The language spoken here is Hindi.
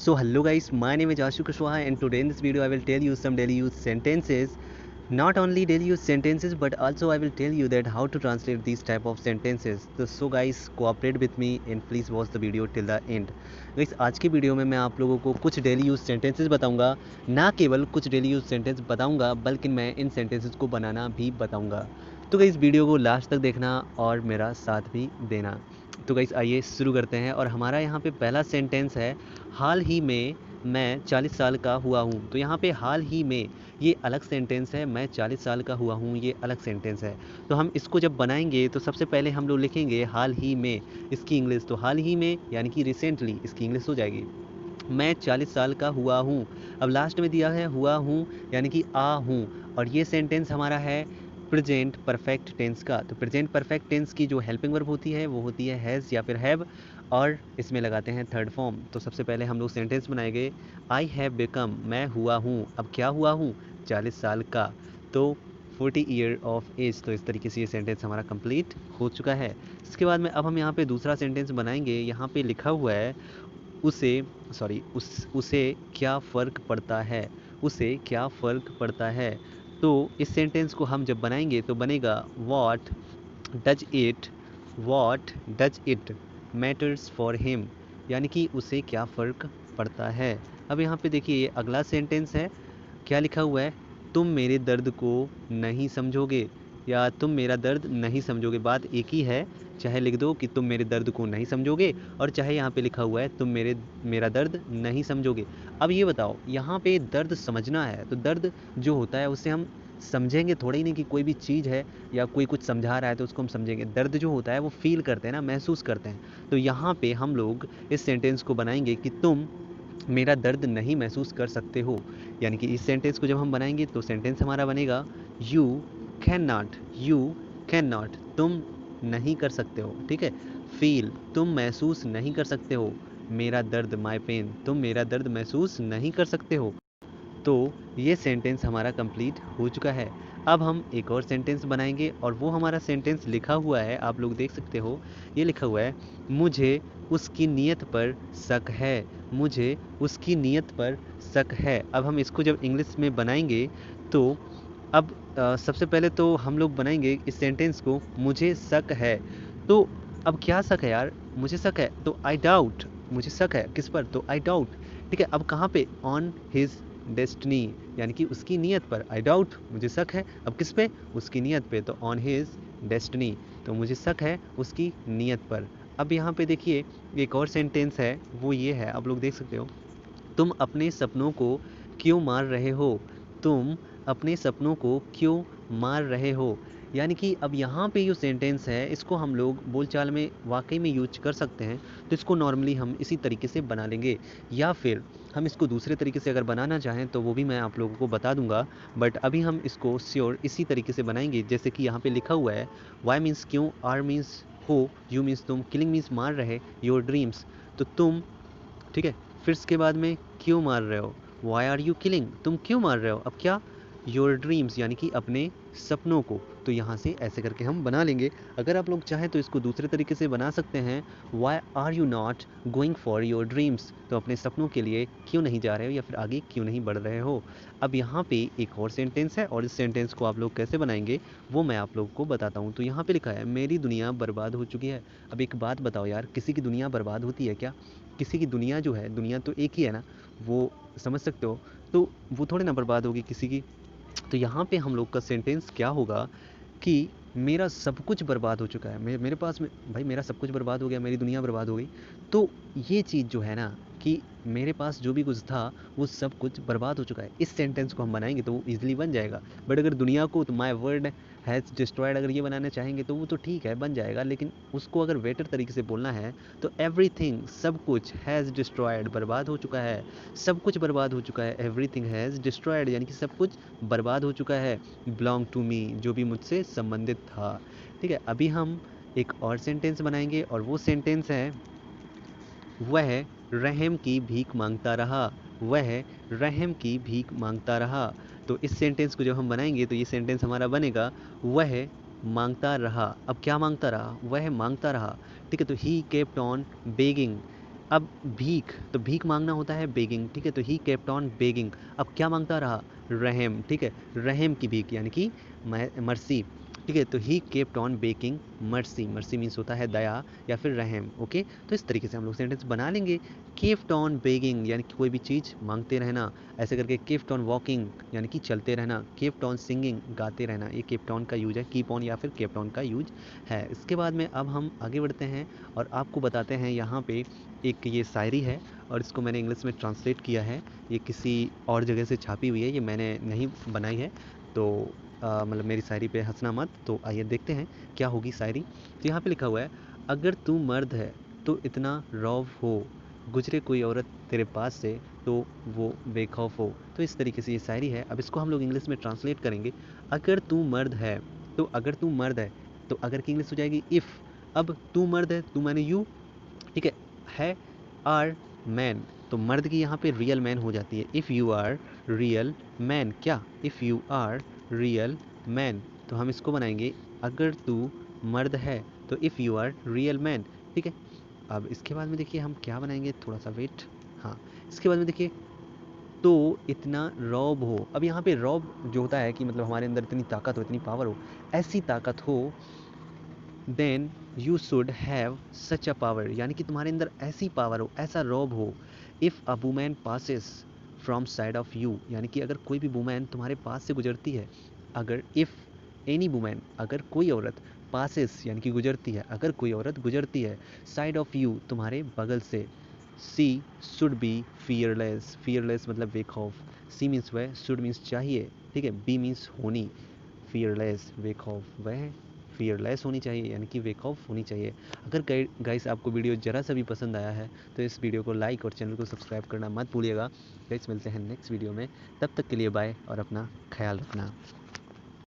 So hello guys, my name is Ashu Kushwaha and today in this video I will tell you some daily use sentences. Not only daily use sentences but also I will tell you that how to translate these type of sentences. So guys cooperate with me and please watch the video till the end. Guys आज की वीडियो में मैं आप लोगों को कुछ डेली यूज सेंटेंसेस बताऊंगा. ना केवल कुछ डेली यूज सेंटेंस बताऊंगा बल्कि मैं इन सेंटेंसेस को बनाना भी बताऊंगा. तो गाइस वीडियो को लास्ट तक देखना और मेरा साथ भी देना. तो गाइस आइए शुरू करते हैं और हमारा यहाँ पे पहला सेंटेंस है हाल ही में मैं 40 साल का हुआ हूँ. तो यहाँ पे हाल ही में ये अलग सेंटेंस है, मैं 40 साल का हुआ हूँ ये अलग सेंटेंस है. तो हम इसको जब बनाएंगे तो सबसे पहले हम लोग लिखेंगे हाल ही में इसकी इंग्लिश. तो हाल ही में यानी कि रिसेंटली इसकी इंग्लिश हो जाएगी मैं 40 साल का हुआ हूँ. अब लास्ट में दिया है हुआ हूँ यानी कि आ हूँ और ये सेंटेंस हमारा है प्रेजेंट परफेक्ट टेंस का. तो प्रेजेंट परफेक्ट टेंस की जो हेल्पिंग वर्ब होती है वो होती है हैज़ या फिर हैव और इसमें लगाते हैं थर्ड फॉर्म. तो सबसे पहले हम लोग सेंटेंस बनाएंगे आई हैव बिकम मैं हुआ हूँ. अब क्या हुआ हूँ 40 साल का तो 40 ईयर ऑफ एज. तो इस तरीके से ये सेंटेंस हमारा कंप्लीट हो चुका है. इसके बाद में अब हम यहाँ पे दूसरा सेंटेंस बनाएंगे. यहाँ पे लिखा हुआ है उसे क्या फ़र्क पड़ता है. उसे क्या फ़र्क पड़ता है. तो इस सेंटेंस को हम जब बनाएंगे तो बनेगा does it what does it matters for him यानी कि उसे क्या फ़र्क पड़ता है. अब यहाँ पे देखिए ये अगला सेंटेंस है. क्या लिखा हुआ है तुम मेरे दर्द को नहीं समझोगे या तुम मेरा दर्द नहीं समझोगे. बात एक ही है, चाहे लिख दो कि तुम मेरे दर्द को नहीं समझोगे और चाहे यहाँ पे लिखा हुआ है तुम मेरा दर्द नहीं समझोगे. अब ये बताओ यहाँ पे दर्द समझना है तो दर्द जो होता है उसे हम समझेंगे थोड़ा ही नहीं कि कोई भी चीज़ है या कोई कुछ समझा रहा है तो उसको हम समझेंगे. दर्द जो होता है वो फील करते हैं ना, महसूस करते हैं. तो यहाँ पे हम लोग इस सेंटेंस को बनाएंगे कि तुम मेरा दर्द नहीं महसूस कर सकते हो. यानी कि इस सेंटेंस को जब हम बनाएंगे तो सेंटेंस हमारा बनेगा यू कैन नॉट तुम नहीं कर सकते हो. ठीक है. फील तुम महसूस नहीं कर सकते हो. मेरा दर्द माई पेन तुम मेरा दर्द महसूस नहीं कर सकते हो. तो ये सेंटेंस हमारा कंप्लीट हो चुका है. अब हम एक और सेंटेंस बनाएंगे और वो हमारा सेंटेंस लिखा हुआ है, आप लोग देख सकते हो. ये लिखा हुआ है मुझे उसकी नीयत पर शक है. मुझे उसकी नीयत पर शक है. अब हम इसको जब इंग्लिश में बनाएंगे तो अब सबसे पहले तो हम लोग बनाएंगे इस सेंटेंस को मुझे शक है. तो अब क्या शक है यार, मुझे शक है तो आई डाउट. मुझे शक है किस पर तो आई डाउट. ठीक है. अब कहाँ पे ऑन हिज डेस्टिनी यानी कि उसकी नीयत पर. आई डाउट मुझे शक है अब किस पे उसकी नीयत पे तो ऑन हिज डेस्टिनी. तो मुझे शक है उसकी नीयत पर. अब यहाँ पे देखिए एक और सेंटेंस है वो ये है, आप लोग देख सकते हो तुम अपने सपनों को क्यों मार रहे हो. तुम अपने सपनों को क्यों मार रहे हो. यानी कि अब यहाँ पे जो सेंटेंस है इसको हम लोग बोलचाल में वाकई में यूज कर सकते हैं. तो इसको नॉर्मली हम इसी तरीके से बना लेंगे या फिर हम इसको दूसरे तरीके से अगर बनाना चाहें तो वो भी मैं आप लोगों को बता दूंगा. बट अभी हम इसको श्योर इसी तरीके से बनाएंगे जैसे कि यहाँ पे लिखा हुआ है वाई मीन्स क्यों, आर मीन्स हो, यू मीन्स तुम, किलिंग मीन्स मार रहे, योर ड्रीम्स तो तुम. ठीक है. फिर इसके बाद में क्यों मार रहे हो, वाई आर यू किलिंग तुम क्यों मार रहे हो. अब क्या योर ड्रीम्स यानी कि अपने सपनों को. तो यहाँ से ऐसे करके हम बना लेंगे. अगर आप लोग चाहें तो इसको दूसरे तरीके से बना सकते हैं why are you not going for your dreams. तो अपने सपनों के लिए क्यों नहीं जा रहे हो या फिर आगे क्यों नहीं बढ़ रहे हो. अब यहाँ पे एक और सेंटेंस है और इस सेंटेंस को आप लोग कैसे बनाएंगे वो मैं आप लोग को बताता हूँ. तो यहाँ पे लिखा है मेरी दुनिया बर्बाद हो चुकी है. अब एक बात बताओ यार, किसी की दुनिया बर्बाद होती है क्या. किसी की दुनिया जो है, दुनिया तो एक ही है ना, वो समझ सकते हो. तो वो थोड़े ना बर्बाद होगी किसी की. तो यहाँ पे हम लोग का सेंटेंस क्या होगा कि मेरा सब कुछ बर्बाद हो चुका है. मेरे पास में भाई मेरा सब कुछ बर्बाद हो गया, मेरी दुनिया बर्बाद हो गई. तो ये चीज़ जो है ना कि मेरे पास जो भी कुछ था वो सब कुछ बर्बाद हो चुका है. इस सेंटेंस को हम बनाएंगे तो वो ईजिली बन जाएगा. बट अगर दुनिया को तो माई वर्ल्ड हैज़ डिस्ट्रॉयड अगर ये बनाना चाहेंगे तो वो तो ठीक है बन जाएगा. लेकिन उसको अगर बेटर तरीके से बोलना है तो एवरीथिंग सब कुछ हैज़ डिस्ट्रॉयड बर्बाद हो चुका है. सब कुछ बर्बाद हो चुका है. एवरीथिंग हैज़ डिस्ट्रॉयड यानी कि सब कुछ बर्बाद हो चुका है. बिलोंग टू मी जो भी मुझसे संबंधित था. ठीक है. अभी हम एक और सेंटेंस बनाएंगे और वो सेंटेंस है वह रहम की भीख मांगता रहा. वह रहम की भीख मांगता रहा. तो इस सेंटेंस को जब हम बनाएंगे तो ये सेंटेंस हमारा बनेगा वह मांगता रहा. अब क्या मांगता रहा, वह मांगता रहा. ठीक है. तो ही केप्ट ऑन बेगिंग अब भीख, तो भीख मांगना होता है बेगिंग, ठीक है। तो ही केप्ट ऑन बेगिंग, अब क्या मांगता रहा, रहम, ठीक है, रहम की भीख यानी कि मर्सी, ठीक है। तो he kept on baking mercy, mercy means होता है दया या फिर रहम, ओके। तो इस तरीके से हम लोग सेंटेंस बना लेंगे। केप्ट ऑन बेगिंग यानी कि कोई भी चीज़ मांगते रहना, ऐसे करके केप्ट ऑन वॉकिंग यानी कि चलते रहना, केप्ट ऑन सिंगिंग गाते रहना, ये केप्ट ऑन का यूज है, कीप ऑन या फिर केप्ट ऑन का यूज है। इसके बाद में अब हम आगे बढ़ते हैं और आपको बताते हैं यहाँ पे एक ये शायरी है और इसको मैंने इंग्लिश में ट्रांसलेट किया है। ये किसी और जगह से छापी हुई है, ये मैंने नहीं बनाई है। तो मतलब मेरी शायरी पे हंसना मत। तो आइए देखते हैं क्या होगी शायरी। तो यहाँ पे लिखा हुआ है, अगर तू मर्द है तो इतना रौब हो, गुजरे कोई औरत तेरे पास से तो वो बेखौफ हो। तो इस तरीके से ये शायरी है। अब इसको हम लोग इंग्लिश में ट्रांसलेट करेंगे। अगर तू मर्द है, तो अगर तू मर्द है, तो अगर की इंग्लिश हो जाएगी इफ़। अब तू मर्द है, तू मैंने यू, ठीक है आर मैन, तो मर्द की यहाँ पे रियल मैन हो जाती है। If you are real man, क्या, if you are real man, तो हम इसको बनाएंगे अगर तू मर्द है, तो if you are real man, ठीक है। अब इसके बाद में देखिए हम क्या बनाएंगे, थोड़ा सा वेट। हाँ, इसके बाद में देखिए, तो इतना रौब हो। अब यहाँ पे रौब जो होता है कि मतलब हमारे अंदर इतनी ताकत हो, इतनी पावर हो, ऐसी ताकत हो, then you should have such a power, यानी कि तुम्हारे अंदर ऐसी पावर हो, ऐसा रौब हो। If a woman passes from side of you, यानी कि अगर कोई भी वुमैन तुम्हारे पास से गुजरती है, अगर इफ़ एनी वुमैन, अगर कोई औरत, पासिस यानी कि गुजरती है, अगर कोई औरत गुजरती है, साइड ऑफ यू तुम्हारे बगल से, सी शुड बी फियरलेस, फियरलेस मतलब बेखौफ, सी मीन्स वह, शुड मीन्स चाहिए, ठीक है, बी मीन्स होनी, फियरलेस बेखौफ, वह फियरलेस होनी चाहिए यानी कि बेखौफ होनी चाहिए। अगर गाइस आपको वीडियो ज़रा सा भी पसंद आया है तो इस वीडियो को लाइक और चैनल को सब्सक्राइब करना मत भूलिएगा। गाइस मिलते हैं नेक्स्ट वीडियो में, तब तक के लिए बाय और अपना ख्याल रखना।